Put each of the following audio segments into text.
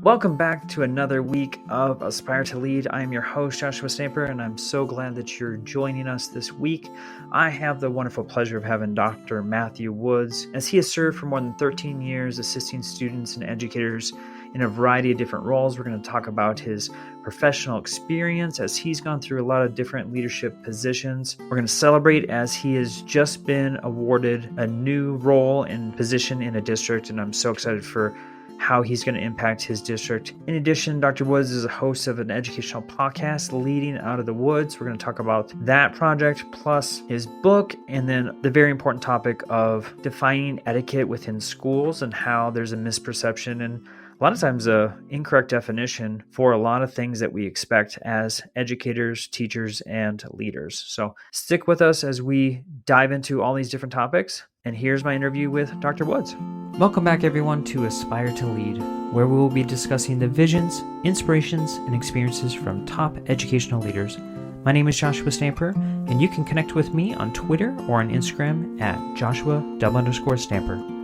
Welcome back to another week of Aspire to Lead. I am your host, Joshua Stamper, and I'm so glad that you're joining us this week. I have the wonderful pleasure of having Dr. Matthew Woods, as he has served for more than 13 years assisting students and educators in a variety of different roles. We're going to talk about his professional experience as he's gone through a lot of different leadership positions. We're going to celebrate as he has just been awarded a new role and position in a district, and I'm so excited for how he's going to impact his district. In addition, Dr. Woods is a host of an educational podcast, Leading Out of the Woods. We're going to talk about that project, plus his book, and then the very important topic of defining etiquette within schools and how there's a misperception and a lot of times a incorrect definition for a lot of things that we expect as educators, teachers, and leaders. So stick with us as we dive into all these different topics. And here's my interview with Dr. Woods. Welcome back, everyone, to Aspire to Lead, where we will be discussing the visions, inspirations, and experiences from top educational leaders. My name is Joshua Stamper, and you can connect with me on Twitter or on Instagram at Joshua_Stamper.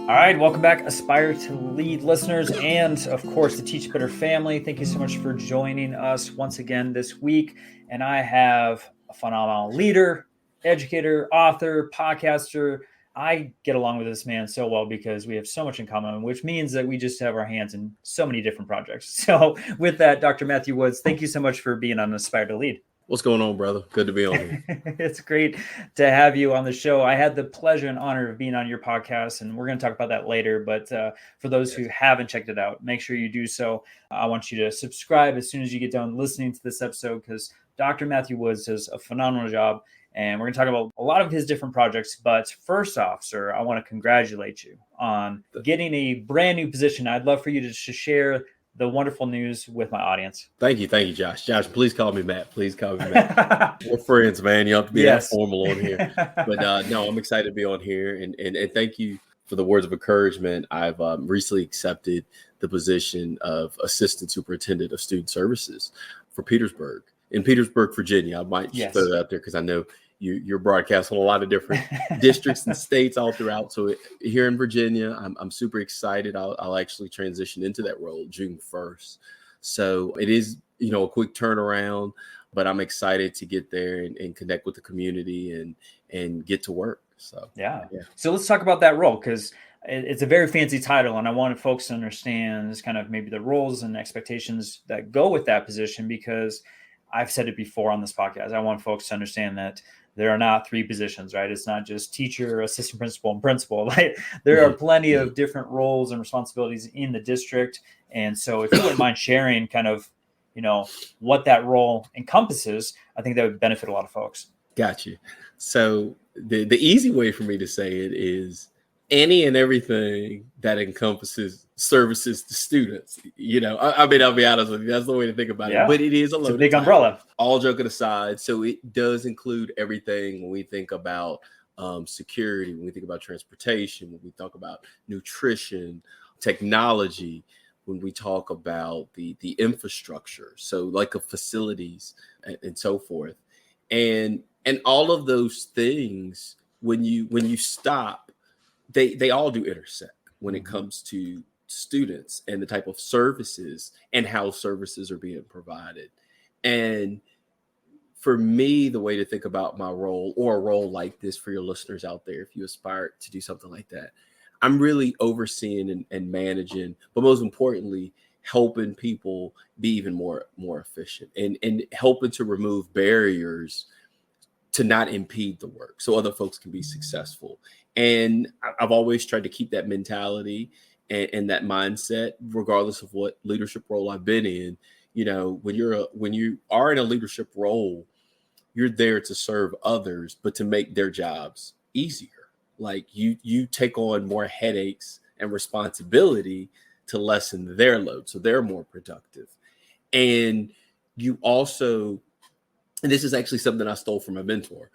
All right, welcome back, Aspire to Lead listeners, and of course, the Teach Better family. Thank you so much for joining us once again this week. And I have a phenomenal leader, educator, author, podcaster. I get along with this man so well because we have so much in common, which means that we just have our hands in so many different projects. So with that, Dr. Matthew Woods, thank you so much for being on Aspire to Lead. What's going on, brother? Good to be on here. It's great to have you on the show. I had the pleasure and honor of being on your podcast, and we're going to talk about that later. But for those who haven't checked it out, make sure you do so. I want you to subscribe as soon as you get done listening to this episode, because Dr. Matthew Woods does a phenomenal job. And we're going to talk about a lot of his different projects. But first off, sir, I want to congratulate you on getting a brand new position. I'd love for you to share the wonderful news with my audience. Thank you, Josh. Josh, please call me Matt. We're friends, man. You don't have to be that formal on here. But no, I'm excited to be on here. And thank you for the words of encouragement. I've recently accepted the position of Assistant Superintendent of Student Services for Petersburg. In Petersburg, Virginia. I might throw that out there because I know you're broadcast on a lot of different districts and states all throughout. So here in Virginia, I'm super excited. I'll actually transition into that role June 1st. So it is, a quick turnaround, but I'm excited to get there and connect with the community and get to work. So yeah. So let's talk about that role, because it's a very fancy title, and I wanted folks to understand this kind of maybe the roles and expectations that go with that position, because I've said it before on this podcast. I want folks to understand that there are not three positions, right? It's not just teacher, assistant principal, and principal. Right? There are plenty of different roles and responsibilities in the district. And so if you wouldn't mind sharing kind of, what that role encompasses, I think that would benefit a lot of folks. Got you. So the easy way for me to say it is any and everything that encompasses services to students. I'll be honest with you. That's the way to think about it. But it is a big umbrella. All joking aside, so it does include everything when we think about security, when we think about transportation, when we talk about nutrition, technology, when we talk about the infrastructure, so like facilities and so forth, and all of those things. When you stop, they all do intersect when it comes to students and the type of services and how services are being provided. And for me, the way to think about my role, or a role like this for your listeners out there, if you aspire to do something like that, I'm really overseeing and managing, but most importantly, helping people be even more efficient and helping to remove barriers to not impede the work so other folks can be successful. And I've always tried to keep that mentality and that mindset, regardless of what leadership role I've been in. When you are in a leadership role, you're there to serve others, but to make their jobs easier. Like you take on more headaches and responsibility to lessen their load, so they're more productive. And you also, and this is actually something I stole from a mentor,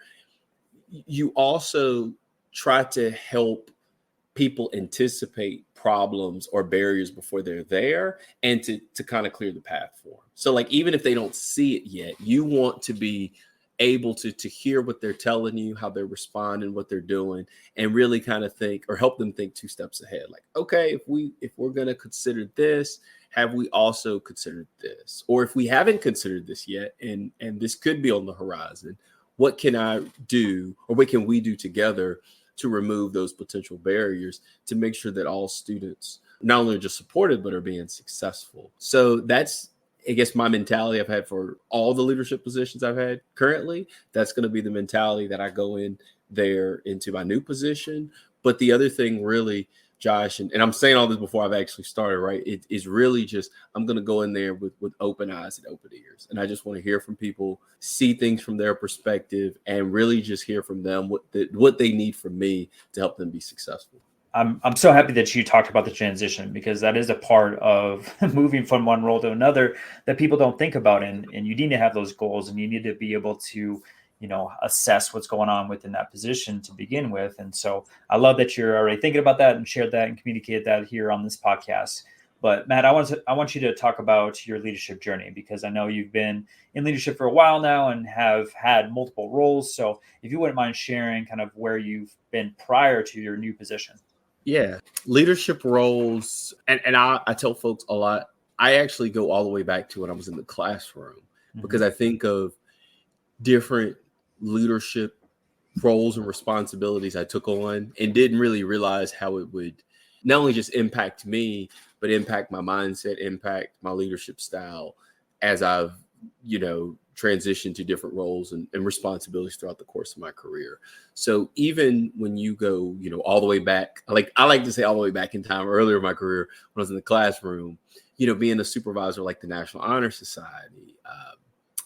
you also try to help people anticipate problems or barriers before they're there, and to kind of clear the path for them. So like, even if they don't see it yet, you want to be able to hear what they're telling you, how they're responding, what they're doing, and really kind of think or help them think 2 steps ahead. Like, okay, if we're going to consider this, have we also considered this? Or if we haven't considered this yet, and this could be on the horizon, what can I do, or what can we do together to remove those potential barriers to make sure that all students not only are just supported, but are being successful? So that's, I guess, my mentality I've had for all the leadership positions I've had currently. That's going to be the mentality that I go in there into my new position. But the other thing really, Josh, and I'm saying all this before I've actually started, right? It is really just, I'm going to go in there with open eyes and open ears. And I just want to hear from people, see things from their perspective, and really just hear from them what they need from me to help them be successful. I'm so happy that you talked about the transition, because that is a part of moving from one role to another that people don't think about. And you need to have those goals, and you need to be able to, assess what's going on within that position to begin with. And so I love that you're already thinking about that and shared that and communicated that here on this podcast. But Matt, I want you to talk about your leadership journey, because I know you've been in leadership for a while now and have had multiple roles. So if you wouldn't mind sharing kind of where you've been prior to your new position. Yeah, leadership roles. And I tell folks a lot, I actually go all the way back to when I was in the classroom, because I think of different leadership roles and responsibilities I took on and didn't really realize how it would not only just impact me, but impact my mindset, impact my leadership style as I've, transitioned to different roles and responsibilities throughout the course of my career. So even when you go, all the way back, I like to say all the way back in time, earlier in my career, when I was in the classroom, being a supervisor like the National Honor Society,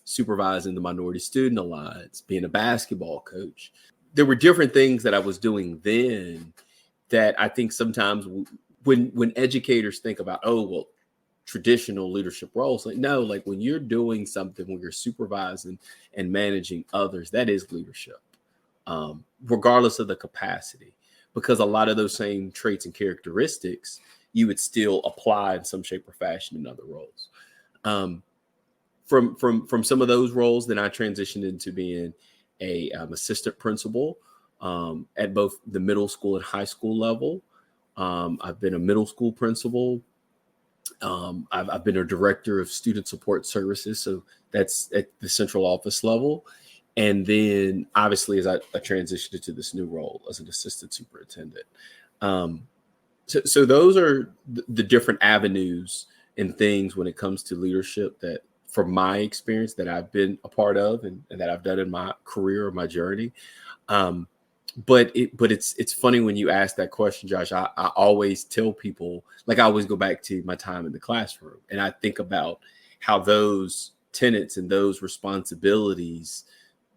supervising the Minority Student Alliance, being a basketball coach, there were different things that I was doing then that I think sometimes when educators think about, traditional leadership roles, like when you're doing something, when you're supervising and managing others, that is leadership, regardless of the capacity, because a lot of those same traits and characteristics you would still apply in some shape or fashion in other roles. From some of those roles, then I transitioned into being a assistant principal at both the middle school and high school level. I've been a middle school principal. I've been a director of student support services. So that's at the central office level. And then obviously, as I transitioned into this new role as an assistant superintendent. So those are the different avenues and things when it comes to leadership that, from my experience, that I've been a part of and that I've done in my career or my journey. But it's funny when you ask that question, Josh. I always tell people, I always go back to my time in the classroom, and I think about how those tenets and those responsibilities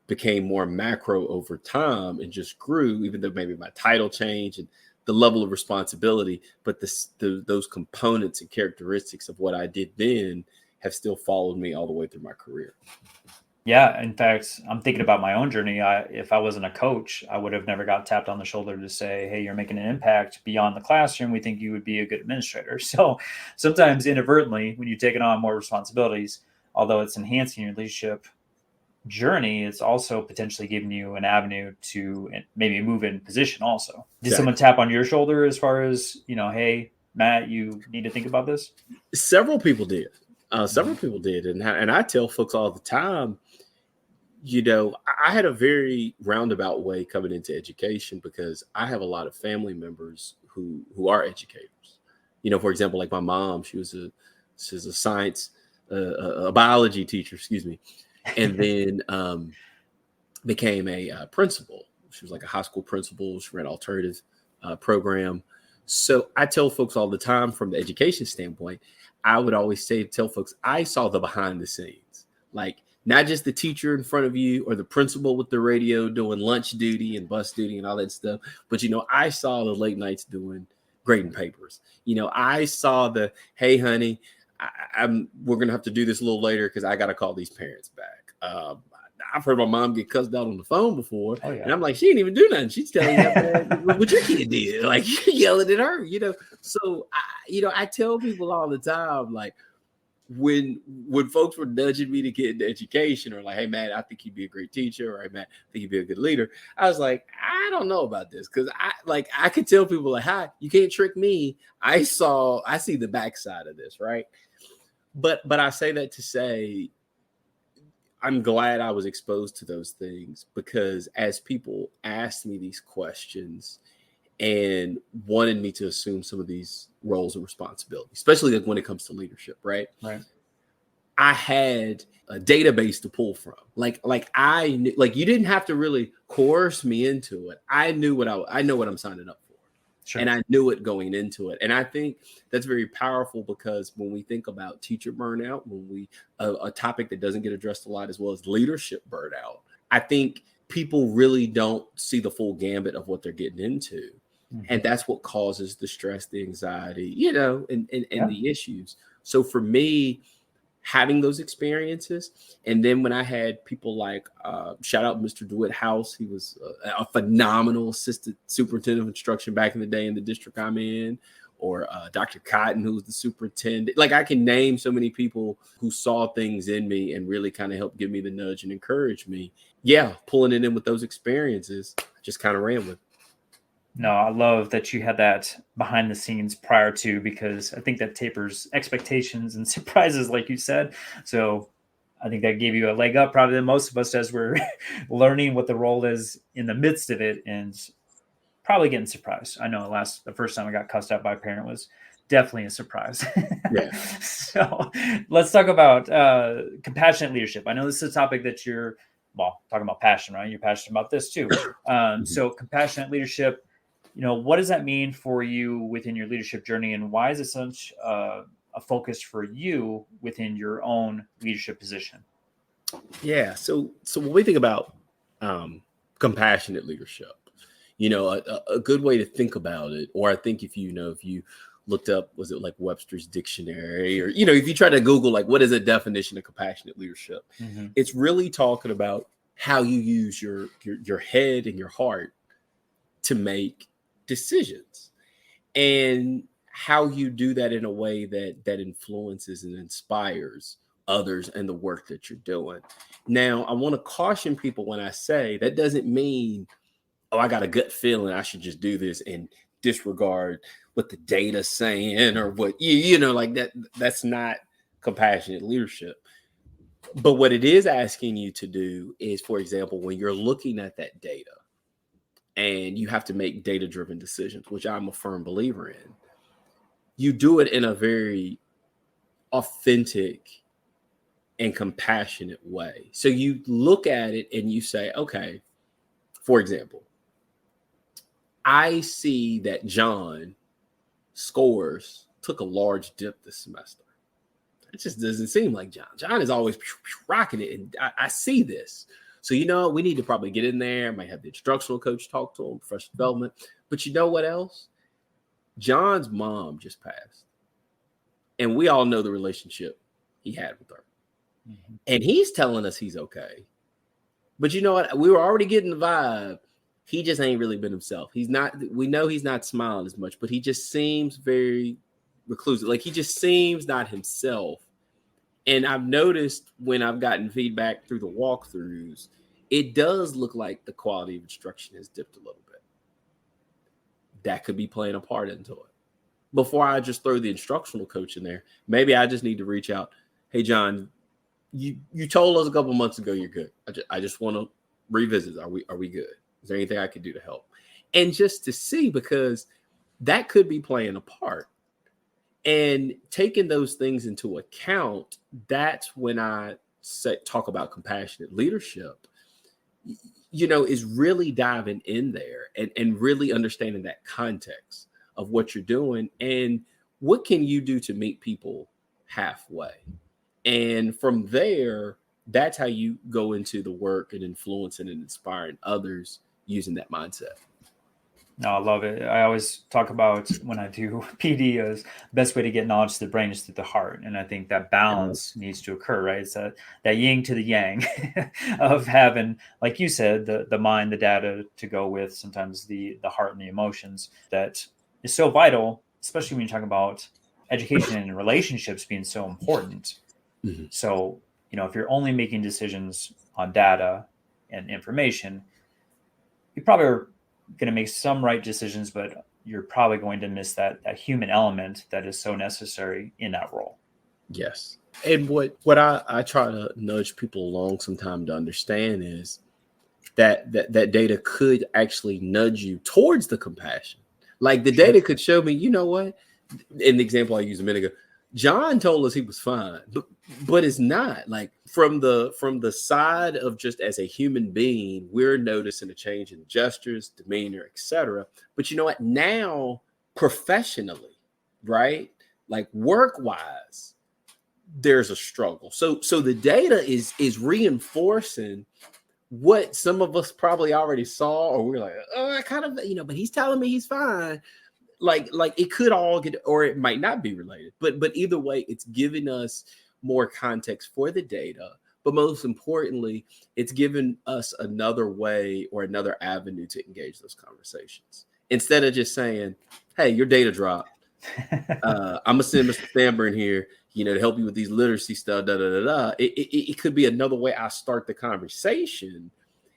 became more macro over time and just grew, even though maybe my title changed and the level of responsibility, but those components and characteristics of what I did then have still followed me all the way through my career. Yeah, in fact, I'm thinking about my own journey. If I wasn't a coach, I would have never got tapped on the shoulder to say, hey, you're making an impact beyond the classroom. We think you would be a good administrator. So sometimes inadvertently, when you're taking on more responsibilities, although it's enhancing your leadership journey, it's also potentially giving you an avenue to maybe move in position also. Did someone tap on your shoulder as far as, hey, Matt, you need to think about this? Several people did. And I tell folks all the time, I had a very roundabout way coming into education because I have a lot of family members who are educators. For example, like my mom, she's a science, a biology teacher, and then became a principal. She was like a high school principal. She ran an alternative program. So I tell folks all the time, from the education standpoint, I would always tell folks, I saw the behind the scenes, not just the teacher in front of you or the principal with the radio doing lunch duty and bus duty and all that stuff. But, I saw the late nights doing grading papers. I saw the, hey, honey, we're going to have to do this a little later because I got to call these parents back. I've heard my mom get cussed out on the phone before. Oh, yeah. And I'm like, she didn't even do nothing. She's telling you what your kid did. You're yelling at her, So, I tell people all the time, when folks were nudging me to get into education, or like, hey man, I think you'd be a great teacher, or hey man, I think you'd be a good leader, I was like, I don't know about this, because I could tell people like, hi, you can't trick me. I see the backside of this, right? But I say that to say, I'm glad I was exposed to those things, because as people asked me these questions and wanted me to assume some of these roles and responsibilities, especially like when it comes to leadership, right? Right. I had a database to pull from. Like I knew, like you didn't have to really coerce me into it. I knew I know what I'm signing up for. Sure. And I knew it going into it. And I think that's very powerful, because when we think about teacher burnout, a topic that doesn't get addressed a lot, as well as leadership burnout, I think people really don't see the full gambit of what they're getting into. Mm-hmm. And that's what causes the stress, the anxiety, and the issues. So for me, having those experiences, and then when I had people like shout out Mr. DeWitt House, he was a phenomenal assistant superintendent of instruction back in the day in the district I'm in, or Dr. Cotton, who was the superintendent. Like, I can name so many people who saw things in me and really kind of helped give me the nudge and encourage me. Yeah, pulling it in with those experiences, I just kind of ran with it. No, I love that you had that behind the scenes prior to, because I think that tapers expectations and surprises, like you said. So I think that gave you a leg up probably than most of us as we're learning what the role is in the midst of it, and probably getting surprised. I know the first time I got cussed out by a parent was definitely a surprise. Yeah. So let's talk about compassionate leadership. I know this is a topic that you're, talking about passion, right? You're passionate about this too. So compassionate leadership, what does that mean for you within your leadership journey, and why is it such a focus for you within your own leadership position? Yeah. So when we think about compassionate leadership, a good way to think about it, or I think if you looked up, was it like Webster's dictionary, or, if you try to Google, like, what is a definition of compassionate leadership? Mm-hmm. It's really talking about how you use your head and your heart to make decisions, and how you do that in a way that influences and inspires others and the work that you're doing. Now, I want to caution people when I say that doesn't mean, I got a gut feeling I should just do this and disregard what the data's saying, or what, like that. That's not compassionate leadership. But what it is asking you to do is, for example, when you're looking at that data and you have to make data-driven decisions, which I'm a firm believer in, you do it in a very authentic and compassionate way. So you look at it and you say, okay, for example, I see that John scores took a large dip this semester. It just doesn't seem like John. John is always rocking it, and I see this. So, we need to probably get in there. I might have the instructional coach talk to him, professional development. But you know what else? John's mom just passed, and we all know the relationship he had with her. Mm-hmm. And he's telling us he's okay. But you know what? We were already getting the vibe. He just ain't really been himself. We know he's not smiling as much, but he just seems very reclusive. Like, he just seems not himself. And I've noticed when I've gotten feedback through the walkthroughs, it does look like the quality of instruction has dipped a little bit. That could be playing a part into it. Before I just throw the instructional coach in there, maybe I just need to reach out. Hey, John, you told us a couple months ago you're good. I just want to revisit. Are we good? Is there anything I could do to help? And just to see, because that could be playing a part. And taking those things into account, that's when I talk about compassionate leadership, is really diving in there and really understanding that context of what you're doing and what can you do to meet people halfway. And from there, that's how you go into the work and influencing and inspiring others using that mindset. No, I love it. I always talk about, when I do PD, as best way to get knowledge to the brain is through the heart. And I think that balance needs to occur, right? It's that yin to the yang of having, like you said, the mind, the data to go with, sometimes the heart and the emotions. That is so vital, especially when you talk about education and relationships being so important. Mm-hmm. So, if you're only making decisions on data and information, you probably are going to make some right decisions, but you're probably going to miss that human element that is so necessary in that role. Yes. And what I try to nudge people along sometime to understand is that data could actually nudge you towards the compassion. Like the data could show me, you know what? In the example I used a minute ago, John told us he was fine, but it's not. Like from the side of just as a human being, we're noticing a change in gestures, demeanor, etc. But you know what? Now, professionally, right? Like work-wise, there's a struggle. So the data is reinforcing what some of us probably already saw, or we're like, oh, I kind of, but he's telling me he's fine. Like it could all get, or it might not be related, but either way, it's giving us more context for the data. But most importantly, it's given us another way or another avenue to engage those conversations instead of just saying, "Hey, your data dropped. I'm gonna send Mr. Stamber in here, to help you with these literacy stuff." It could be another way I start the conversation,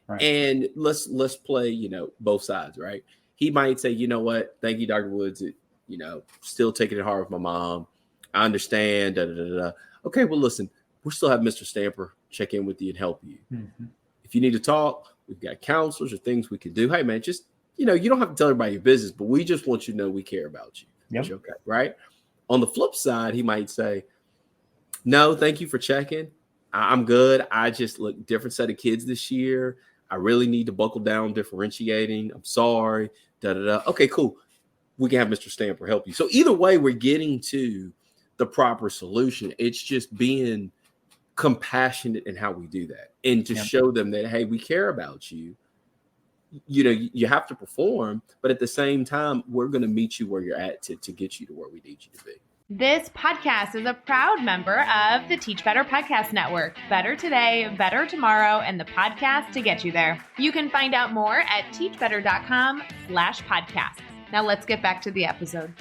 right. And let's play, both sides, right? He might say, you know what? Thank you, Dr. Woods. Still taking it hard with my mom. I understand. Okay, well, listen, we'll still have Mr. Stamper check in with you and help you. Mm-hmm. If you need to talk, we've got counselors or things we can do. Hey, man, just, you don't have to tell everybody your business, but we just want you to know we care about you. Yep. Okay, right? On the flip side, he might say, no, thank you for checking. I'm good. I just look different set of kids this year. I really need to buckle down differentiating. I'm sorry. Okay, cool. We can have Mr. Stamper help you. So either way, we're getting to the proper solution. It's just being compassionate in how we do that and to show them that, hey, we care about you. You have to perform, but at the same time, we're going to meet you where you're at to get you to where we need you to be. This podcast is a proud member of the Teach Better Podcast Network. Better today, better tomorrow, and the podcast to get you there. You can find out more at teachbetter.com/podcasts. Now let's get back to the episode.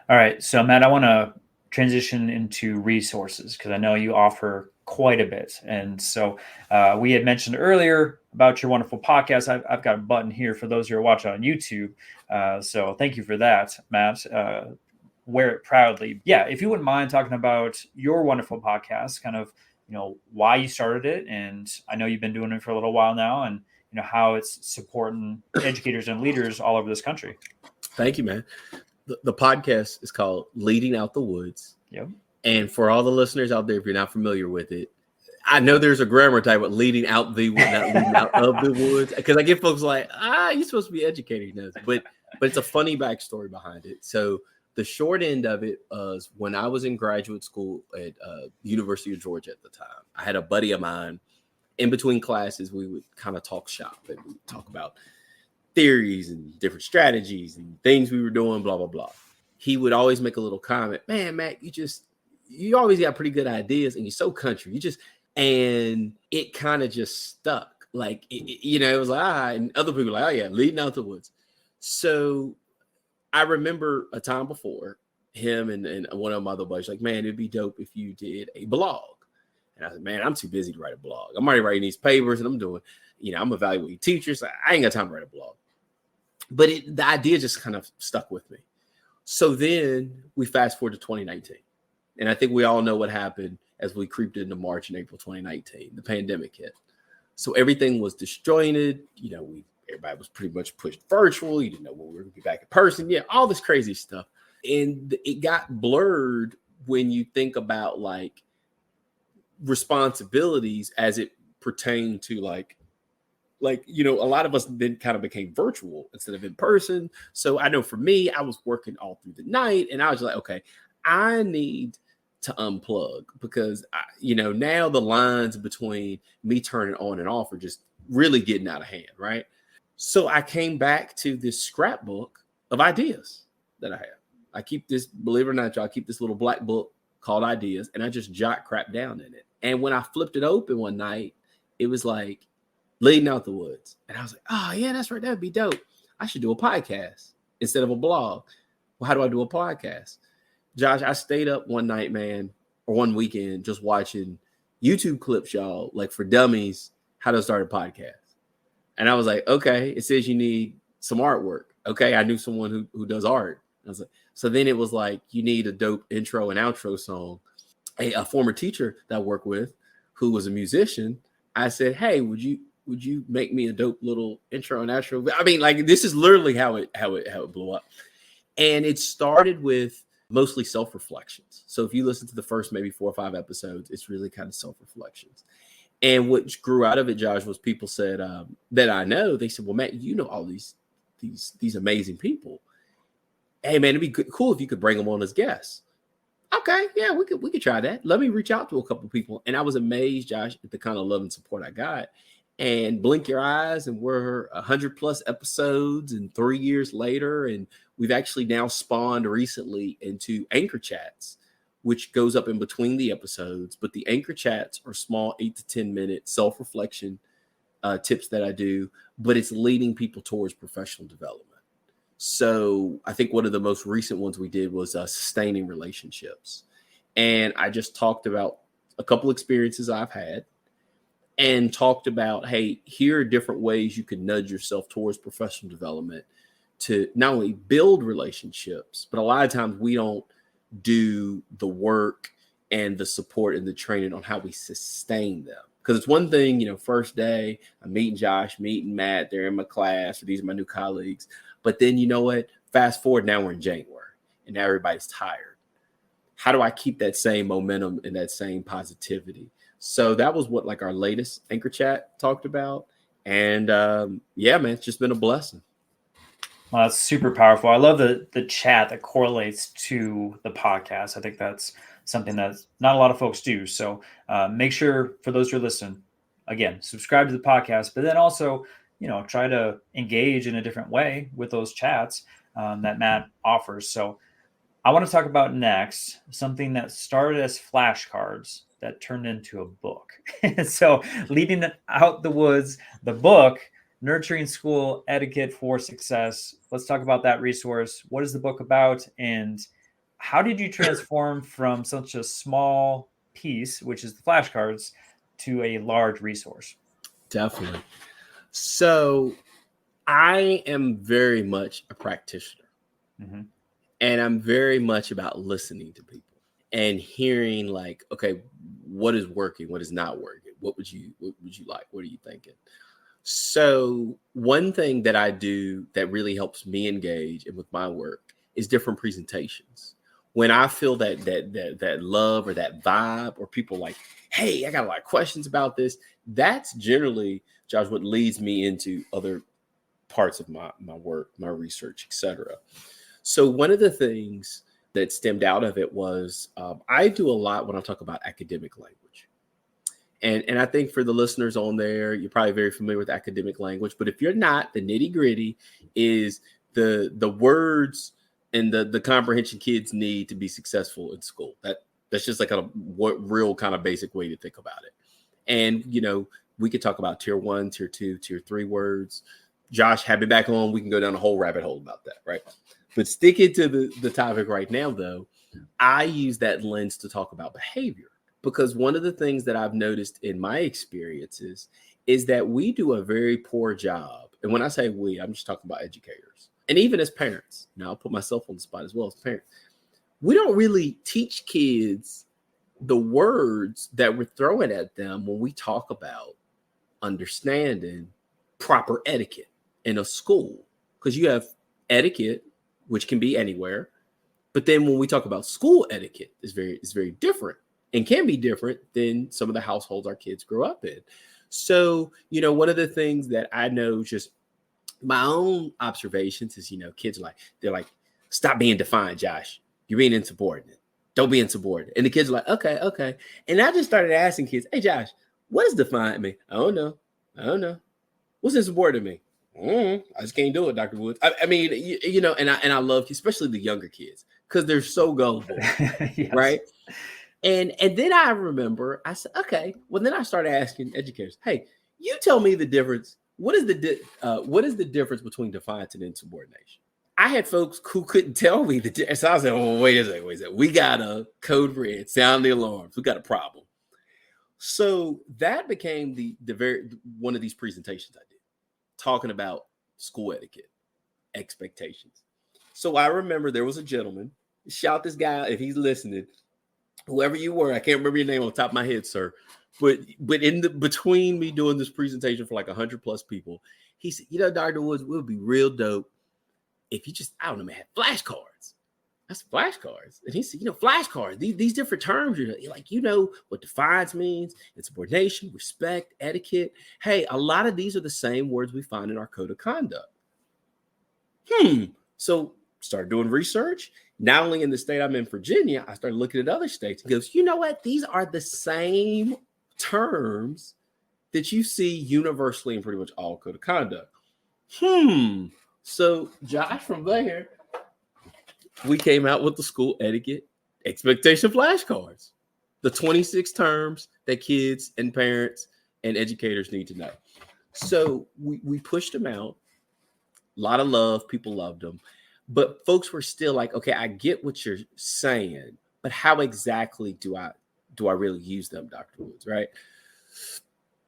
All right. So Matt, I want to transition into resources because I know you offer quite a bit. And so we had mentioned earlier about your wonderful podcast. I've got a button here for those who are watching on YouTube. So thank you for that, Matt. Wear it proudly. Yeah, if you wouldn't mind talking about your wonderful podcast, kind of, why you started it. And I know you've been doing it for a little while now and, how it's supporting educators and leaders all over this country. Thank you, man. The podcast is called Leading Out the Woods. Yep. And for all the listeners out there, if you're not familiar with it, I know there's a grammar type, but leading out the woods, not leading out of the woods. Because I get folks like, you're supposed to be educating us. But it's a funny backstory behind it. So the short end of it was when I was in graduate school at University of Georgia at the time, I had a buddy of mine. In between classes, we would kind of talk shop and we would talk about theories and different strategies and things we were doing, blah, blah, blah. He would always make a little comment, man, Matt, you always got pretty good ideas and you're so country. And it kind of just stuck. Like, it was like, and other people were like, oh yeah, leading out the woods. So I remember a time before him and one of my other buddies like, man, it'd be dope if you did a blog. And I said, man, I'm too busy to write a blog. I'm already writing these papers and I'm doing, I'm evaluating teachers. I ain't got time to write a blog. But the idea just kind of stuck with me. So then we fast forward to 2019. And I think we all know what happened as we creeped into March and April 2019. The pandemic hit. So everything was disjointed. Everybody was pretty much pushed virtual. You didn't know when we were going to be back in person. Yeah, all this crazy stuff. And it got blurred when you think about like responsibilities as it pertained to like a lot of us then kind of became virtual instead of in person. So I know for me, I was working all through the night and I was like, okay, I need to unplug because now the lines between me turning on and off are just really getting out of hand, right? So I came back to this scrapbook of ideas that I have. I keep this, believe it or not, y'all, I keep this little black book called Ideas, and I just jot crap down in it. And when I flipped it open one night, it was like Leading Out the Woods. And I was like, oh yeah, that's right. That'd be dope. I should do a podcast instead of a blog. Well, how do I do a podcast? Josh, I stayed up one night, man, or one weekend just watching YouTube clips, y'all, like for dummies, how to start a podcast. And I was like, okay, it says you need some artwork. Okay, I knew someone who does art. I was like, so then it was like, you need a dope intro and outro song. A former teacher that I work with, who was a musician, I said, hey, would you make me a dope little intro and outro? I mean, like, this is literally how it blew up. And it started with mostly self-reflections. So if you listen to the first maybe 4 or 5 episodes, it's really kind of self-reflections. And what grew out of it, Josh, was people said that I know, they said, well, Matt, you know all these amazing people. Hey, man, it'd be cool if you could bring them on as guests. Okay, yeah, we could try that. Let me reach out to a couple of people. And I was amazed, Josh, at the kind of love and support I got. And blink your eyes, and we're 100+ episodes, and 3 years later, and we've actually now spawned recently into anchor chats, which goes up in between the episodes. But the anchor chats are small 8 to 10 minute self-reflection tips that I do, but it's leading people towards professional development. So I think one of the most recent ones we did was sustaining relationships. And I just talked about a couple experiences I've had and talked about, hey, here are different ways you can nudge yourself towards professional development to not only build relationships, but a lot of times we don't do the work and the support and the training on how we sustain them. Because it's one thing, you know, first day, I'm meeting Josh, meeting Matt, they're in my class, or these are my new colleagues. But then, you know what? Fast forward, now we're in January, and now everybody's tired. How do I keep that same momentum and that same positivity? So that was what like our latest anchor chat talked about. And yeah, man, it's just been a blessing. Well, that's super powerful. I love the chat that correlates to the podcast. I think that's something that not a lot of folks do. So make sure, for those who are listening, again, subscribe to the podcast, but then also, you know, try to engage in a different way with those chats that Matt offers. So I want to talk about next something that started as flashcards that turned into a book. So Leading Out the Woods, the book, Nurturing School Etiquette for Success. Let's talk about that resource. What is the book about? And how did you transform from such a small piece, which is the flashcards, to a large resource? Definitely. So I am very much a practitioner. Mm-hmm. And I'm very much about listening to people and hearing like, okay, what is working? What is not working? What would you like? What are you thinking? So one thing that I do that really helps me engage and with my work is different presentations. When I feel that love or that vibe, or people like, hey, I got a lot of questions about this, that's generally, Josh, what leads me into other parts of my work, my research, etc. So one of the things that stemmed out of it was I do a lot when I talk about academic language. And I think for the listeners on there, you're probably very familiar with academic language. But if you're not, the nitty gritty is the words and the comprehension kids need to be successful in school. That's just like a real kind of basic way to think about it. And, you know, we could talk about tier 1, tier 2, tier 3 words. Josh, have me back on. We can go down a whole rabbit hole about that, right? But sticking to the topic right now, though, I use that lens to talk about behavior. Because one of the things that I've noticed in my experiences is that we do a very poor job. And when I say we, I'm just talking about educators. And even as parents, now I'll put myself on the spot as well as parents. We don't really teach kids the words that we're throwing at them when we talk about understanding proper etiquette in a school. Because you have etiquette, which can be anywhere. But then when we talk about school etiquette, it's very different. And can be different than some of the households our kids grow up in. So, you know, one of the things that I know, just my own observations is, you know, kids they're like, stop being defiant, Josh. You're being insubordinate. Don't be insubordinate. And the kids are like, okay. And I just started asking kids, hey, Josh, what does defiant mean? I don't know. What's insubordinate mean? I just can't do it, Dr. Woods. I mean, you know, and I love, especially the younger kids, because they're so gullible, yes. Right? And then I remember, I said, okay, well, then I started asking educators, hey, you tell me the difference. What is the difference between defiance and insubordination? I had folks who couldn't tell me the. So I was like, "Oh, wait a second. We got a code red. Sound the alarms. We got a problem." So that became the very one of these presentations I did, talking about school etiquette, expectations. So I remember there was a gentleman. Shout this guy out if he's listening, whoever you were. I can't remember your name on the top of my head, sir. But in the between me doing this presentation for like 100+ people, he said, Dr. Woods, it would be real dope if you just, I don't know, man, had flashcards. That's flashcards. And he said, flashcards, these different terms, you're like, what defines means, insubordination, respect, etiquette. Hey, a lot of these are the same words we find in our code of conduct. So started doing research. Not only in the state I'm in, Virginia, I started looking at other states. He goes, you know what? These are the same terms that you see universally in pretty much all code of conduct. So Josh, from there, we came out with the school etiquette expectation flashcards, the 26 terms that kids and parents and educators need to know. So we pushed them out. A lot of love. People loved them. But folks were still like, okay, I get what you're saying, but how exactly do I really use them, Dr. Woods, right?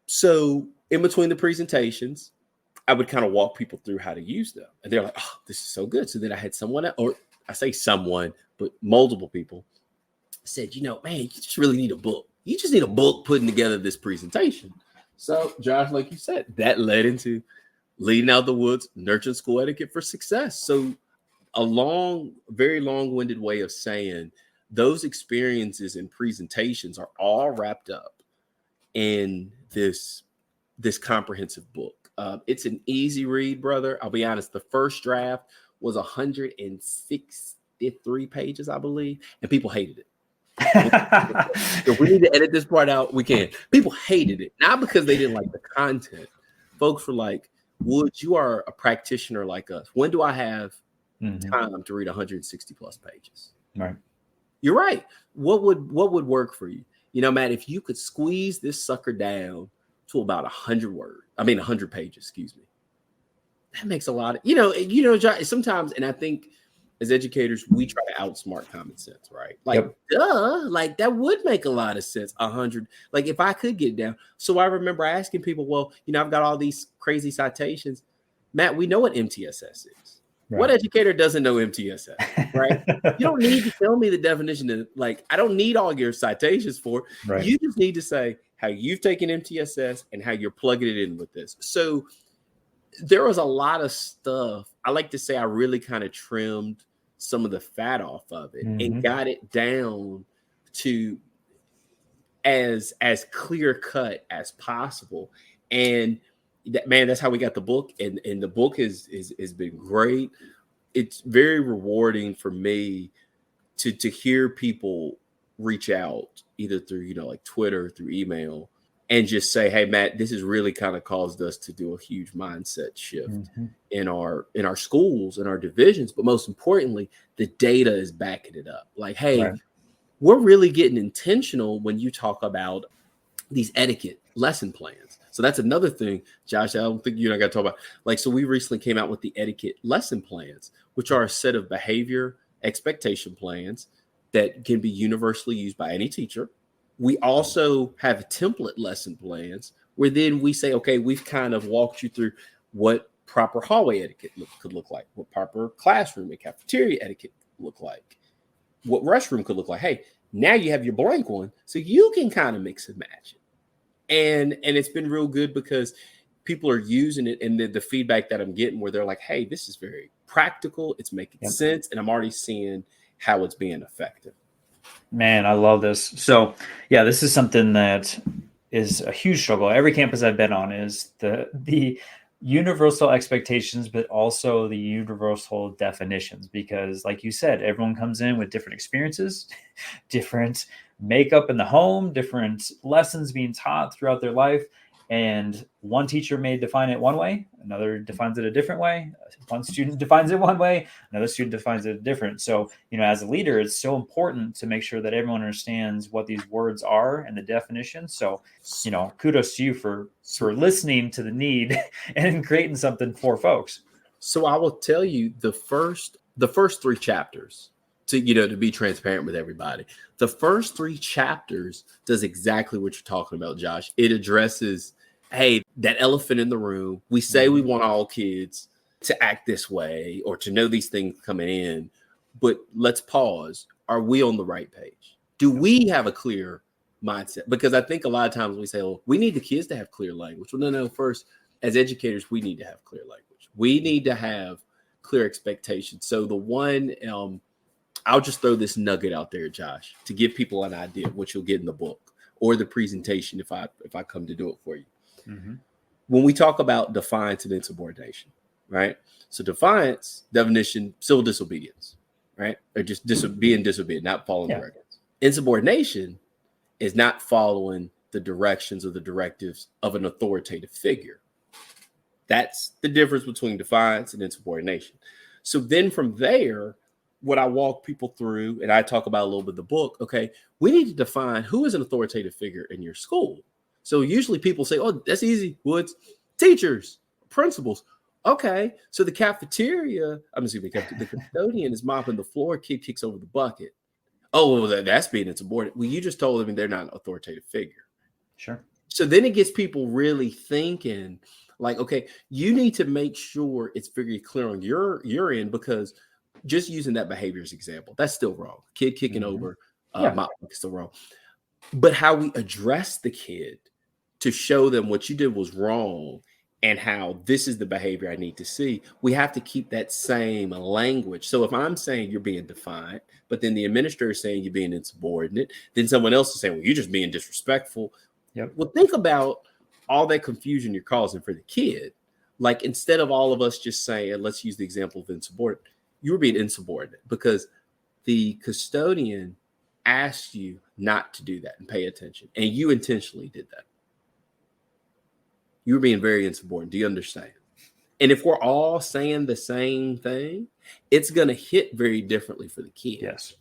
So in between the presentations, I would kind of walk people through how to use them. And they're like, oh, this is so good. So then I had someone, or I say someone, but multiple people said, man, you just really need a book. You just need a book putting together this presentation. So Josh, like you said, that led into Leading Out the Woods, Nurturing School Etiquette for Success. So a very long-winded way of saying those experiences and presentations are all wrapped up in this comprehensive book. It's an easy read, brother. I'll be honest. The first draft was 163 pages, I believe, and people hated it. If we need to edit this part out, we can. People hated it, not because they didn't like the content. Folks were like, Woods, you are a practitioner like us. When do I have time to read 160+ pages? Right. You're right. What would work for you? Matt, if you could squeeze this sucker down to about 100 pages, excuse me. That makes a lot of, sometimes, and I think as educators, we try to outsmart common sense, right? Like, duh, like that would make a lot of sense. 100, like if I could get down. So I remember asking people, well, I've got all these crazy citations. Matt, we know what MTSS is. Right. What educator doesn't know MTSS, right? You don't need to tell me the definition I don't need all your citations for it. Right. You just need to say how you've taken MTSS and how you're plugging it in with this. So there was a lot of stuff. I like to say I really kind of trimmed some of the fat off of it and got it down to as clear cut as possible. And that's how we got the book. And the book has been great. It's very rewarding for me to hear people reach out either through, like Twitter, through email, and just say, hey, Matt, this has really kind of caused us to do a huge mindset shift in our schools and our divisions. But most importantly, the data is backing it up. Like, hey, we're really getting intentional when you talk about these etiquette lesson plans. So that's another thing, Josh, I don't think you and I got to talk about. So we recently came out with the etiquette lesson plans, which are a set of behavior expectation plans that can be universally used by any teacher. We also have template lesson plans where then we say, okay, we've kind of walked you through what proper hallway etiquette could look like, what proper classroom and cafeteria etiquette look like, what restroom could look like. Hey, now you have your blank one, so you can kind of mix and match it. And it's been real good because people are using it, and the feedback that I'm getting where they're like, hey, this is very practical, it's making sense, and I'm already seeing how it's being effective. Man, I love this. So yeah, this is something that is a huge struggle. Every campus I've been on is the universal expectations, but also the universal definitions, because like you said, everyone comes in with different experiences, different makeup in the home, different lessons being taught throughout their life. And one teacher may define it one way, another defines it a different way. One student defines it one way, another student defines it different. So, as a leader, it's so important to make sure that everyone understands what these words are and the definition. So, kudos to you for listening to the need and creating something for folks. So I will tell you the first three chapters, to be transparent with everybody. The first three chapters does exactly what you're talking about, Josh. It addresses, hey, that elephant in the room. We say we want all kids to act this way or to know these things coming in, but let's pause. Are we on the right page? Do we have a clear mindset? Because I think a lot of times we say, well, we need the kids to have clear language. Well, no, first, as educators, we need to have clear language. We need to have clear expectations. So the one, I'll just throw this nugget out there, Josh, to give people an idea of what you'll get in the book or the presentation if I come to do it for you. Mm-hmm. When we talk about defiance and insubordination, right? So defiance, definition, civil disobedience, right? Or just being disobedient, not following directives. Insubordination is not following the directions or the directives of an authoritative figure. That's the difference between defiance and insubordination. So then from there, what I walk people through, and I talk about a little bit of the book, okay, we need to define who is an authoritative figure in your school. So usually people say, oh, that's easy, Woods. Teachers, principals. Okay, so the cafeteria, the custodian is mopping the floor, kid kicks over the bucket. Oh, well, that's being insubordinate. Well, you just told them they're not an authoritative figure. Sure. So then it gets people really thinking, like, okay, you need to make sure it's very clear on your end, because just using that behavior as example, that's still wrong. Kid kicking over mop is still wrong. But how we address the kid to show them what you did was wrong and how this is the behavior I need to see, we have to keep that same language. So if I'm saying you're being defiant, but then the administrator is saying you're being insubordinate, then someone else is saying, well, you're just being disrespectful. Yep. Well, think about all that confusion you're causing for the kid. Like, instead of all of us just saying, let's use the example of insubordinate, you were being insubordinate because the custodian asked you not to do that and pay attention. And you intentionally did that. You were being very insubordinate. Do you understand? And if we're all saying the same thing, it's going to hit very differently for the kids. Yes.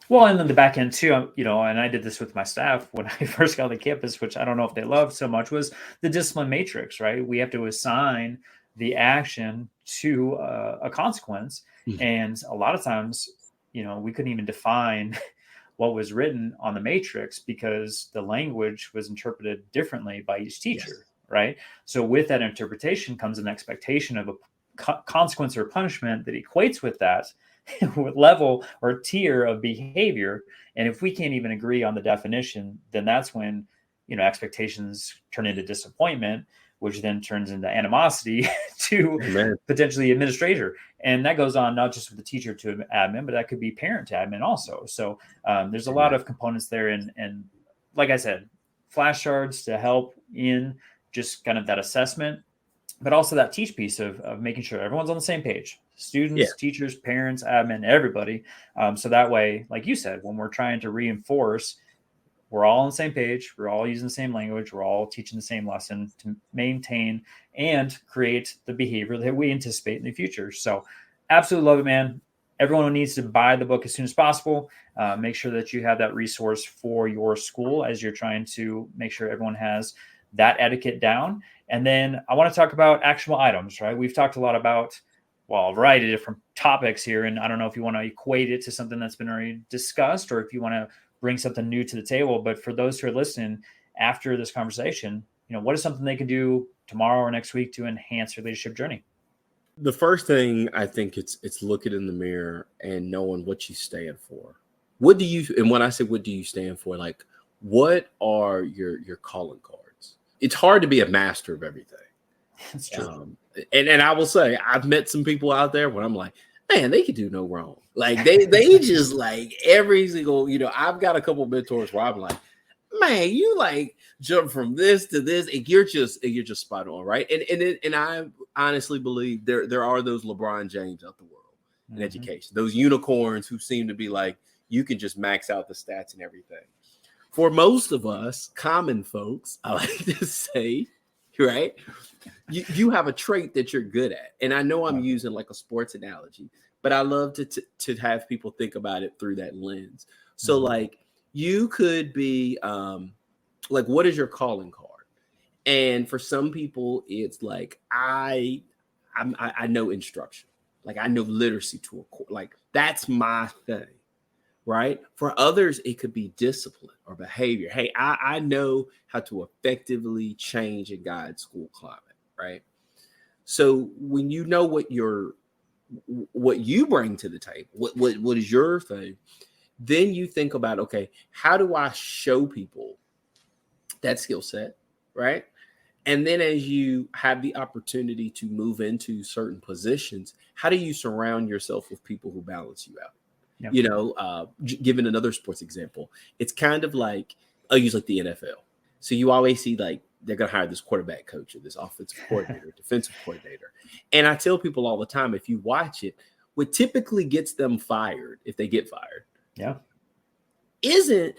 Well, and then the back end too, and I did this with my staff when I first got on the campus, which I don't know if they loved so much, was the discipline matrix, right? We have to assign the action to a consequence. Mm-hmm. And a lot of times, we couldn't even define what was written on the matrix because the language was interpreted differently by each teacher. Yes. Right. So with that interpretation comes an expectation of a consequence or punishment that equates with that level or tier of behavior. And if we can't even agree on the definition, then that's when, expectations turn into disappointment, which then turns into animosity to potentially administrator. And that goes on not just with the teacher to admin, but that could be parent to admin also. So there's a lot of components there. And like I said, flashcards to help in just kind of that assessment, but also that teach piece of making sure everyone's on the same page, students, teachers, parents, admin, everybody. So that way, like you said, when we're trying to reinforce, we're all on the same page, we're all using the same language, we're all teaching the same lesson to maintain and create the behavior that we anticipate in the future. So absolutely love it, man. Everyone needs to buy the book as soon as possible. Make sure that you have that resource for your school as you're trying to make sure everyone has that etiquette down. And then I want to talk about actionable items, right? We've talked a lot about, a variety of different topics here. And I don't know if you want to equate it to something that's been already discussed or if you want to bring something new to the table. But for those who are listening after this conversation, what is something they can do tomorrow or next week to enhance their leadership journey? The first thing, I think it's looking in the mirror and knowing what you stand for. And when I say, what do you stand for? Like, what are your calling cards? It's hard to be a master of everything. That's true. And I will say, I've met some people out there where I'm like, man, they could do no wrong. Like they just like every single, I've got a couple of mentors where I'm like, man, you like jump from this to this, and you're just spot on, right? And I honestly believe there are those LeBron James out the world in education, those unicorns who seem to be like, you can just max out the stats and everything. For most of us, common folks, I like to say, right, you have a trait that you're good at. And I know I'm using like a sports analogy, but I love to have people think about it through that lens. So like you could be like, what is your calling card? And for some people, it's like, I I know instruction. Like I know literacy to a core. Like that's my thing, right? For others, it could be discipline or behavior. Hey, I know how to effectively change and guide school climate, right? So when you know what you bring to the table, what is your thing, then you think about, okay, how do I show people that skill set, right? And then as you have the opportunity to move into certain positions, how do you surround yourself with people who balance you out? Yep. You know, given another sports example, it's kind of like, I'll use like the NFL. So you always see like they're going to hire this quarterback coach or this offensive coordinator, defensive coordinator. And I tell people all the time, if you watch it, what typically gets them fired, if they get fired, isn't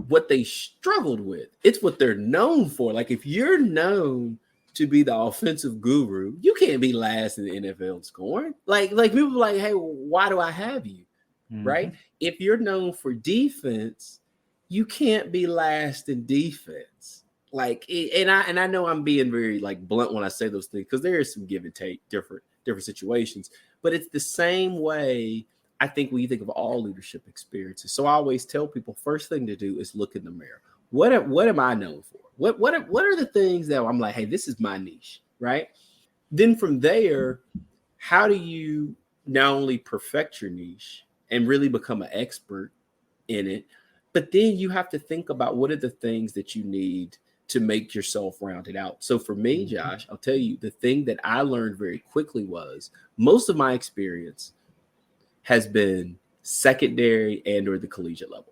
what they struggled with. It's what they're known for. Like if you're known to be the offensive guru, you can't be last in the NFL scoring. Like people are like, hey, why do I have you? Mm-hmm. Right? If you're known for defense, you can't be last in defense. Like, and I know I'm being very like blunt when I say those things because there is some give and take, different situations, but it's the same way. I think when you think of all leadership experiences. So I always tell people, first thing to do is look in the mirror. What am I known for? What are the things that I'm like, hey, this is my niche, right? Then from there, how do you not only perfect your niche and really become an expert in it, but then you have to think about what are the things that you need to make yourself rounded out. So for me, Josh, I'll tell you, the thing that I learned very quickly was most of my experience has been secondary and or the collegiate level.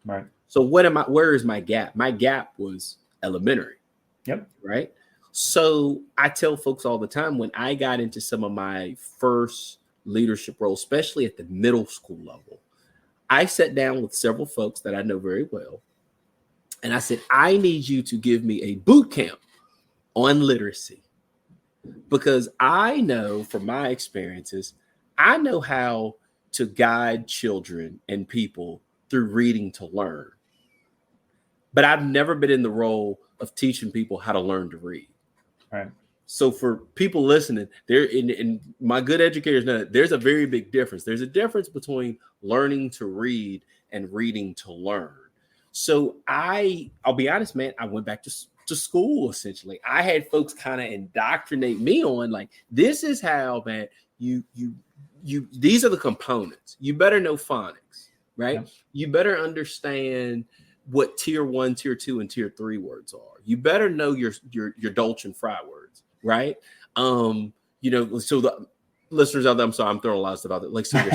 Right. So where is my gap? My gap was elementary. Yep. Right. So I tell folks all the time when I got into some of my first leadership roles, especially at the middle school level, I sat down with several folks that I know very well. And I said, I need you to give me a boot camp on literacy because I know from my experiences, I know how to guide children and people through reading to learn. But I've never been in the role of teaching people how to learn to read. Right. So for people listening, there in my good educators know there's a very big difference. There's a difference between learning to read and reading to learn. So I'll be honest, man, I went back to school essentially. I had folks kind of indoctrinate me on like, this is how, man, you these are the components. You better know phonics, right? Yeah. You better understand what tier 1, tier 2, and tier 3 words are. You better know your Dolce and Fry words, right? You know, so the listeners out there, I'm sorry, I'm throwing a lot of stuff out there. Like, so your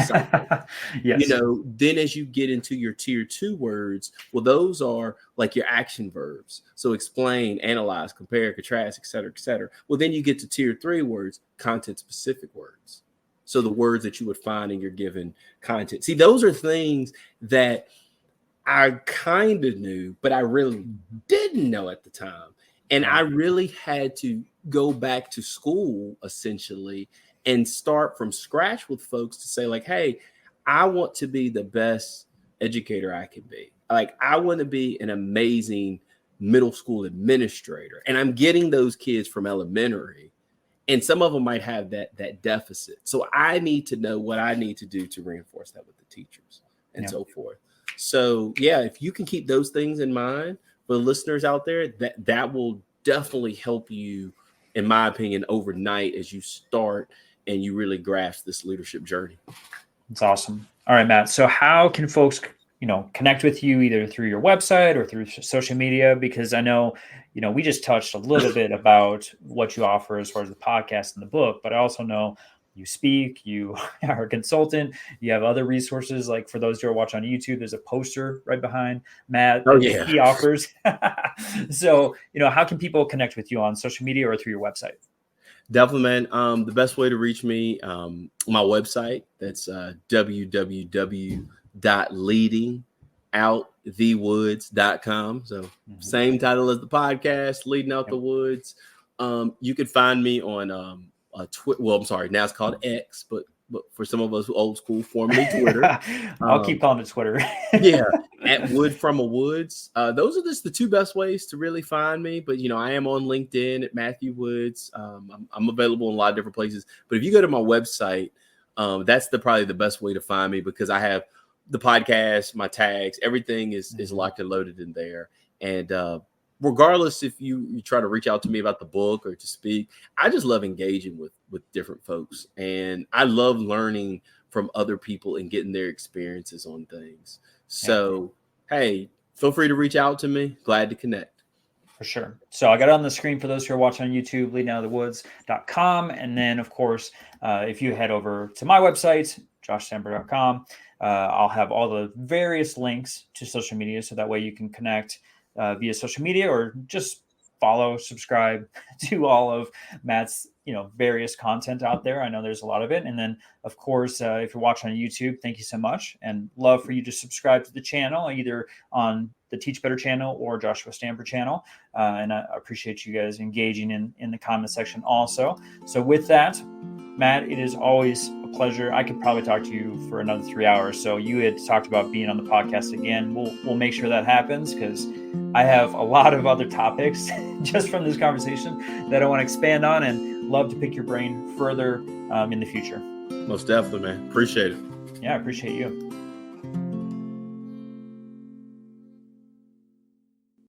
yes. You know, then as you get into your tier 2 words, well, those are like your action verbs. So explain, analyze, compare, contrast, et cetera, et cetera. Well, then you get to tier 3 words, content specific words. So the words that you would find in your given content. See, those are things that I kind of knew, but I really didn't know at the time. And I really had to go back to school essentially and start from scratch with folks to say like, hey, I want to be the best educator I can be. Like, I want to be an amazing middle school administrator. And I'm getting those kids from elementary. And some of them might have that deficit. So I need to know what I need to do to reinforce that with the teachers and so forth. So, yeah, if you can keep those things in mind for the listeners out there, that will definitely help you, in my opinion, overnight as you start and you really grasp this leadership journey. That's awesome. All right, Matt. So how can folks, connect with you either through your website or through social media? Because I know, we just touched a little bit about what you offer as far as the podcast and the book, but I also know you speak, you are a consultant, you have other resources. Like for those who are watching on YouTube, there's a poster right behind Matt that he offers. So, how can people connect with you on social media or through your website? Definitely, man. The best way to reach me, my website, that's www.leadingoutthewoods.com. So same title as the podcast, Leading Out the Woods. You can find me on Twitter. Well, I'm sorry, now it's called X, but but for some of us old school, formerly Twitter. I'll keep calling it Twitter. Yeah, at Wood from a Woods. Those are just the two best ways to really find me. But, I am on LinkedIn at Matthew Woods. I'm available in a lot of different places. But if you go to my website, that's probably the best way to find me, because I have the podcast, my tags, everything is locked and loaded in there. And regardless if you try to reach out to me about the book or to speak, I just love engaging with different folks. And I love learning from other people and getting their experiences on things. So, hey, feel free to reach out to me. Glad to connect. For sure. So I got it on the screen for those who are watching on YouTube, leadingoutofthewoods.com. And then, of course, if you head over to my website, joshstamper.com, I'll have all the various links to social media. So that way you can connect via social media, or just follow, subscribe to all of Matt's, various content out there. I know there's a lot of it. And then, of course, if you're watching on YouTube, thank you so much, and love for you to subscribe to the channel, either on the Teach Better channel or Joshua Stamper channel. And I appreciate you guys engaging in the comment section also. So with that, Matt, it is always a pleasure. I could probably talk to you for another 3 hours. So you had talked about being on the podcast again. We'll make sure that happens, because I have a lot of other topics just from this conversation that I want to expand on, and love to pick your brain further in the future. Most definitely, man. Appreciate it. Yeah, I appreciate you.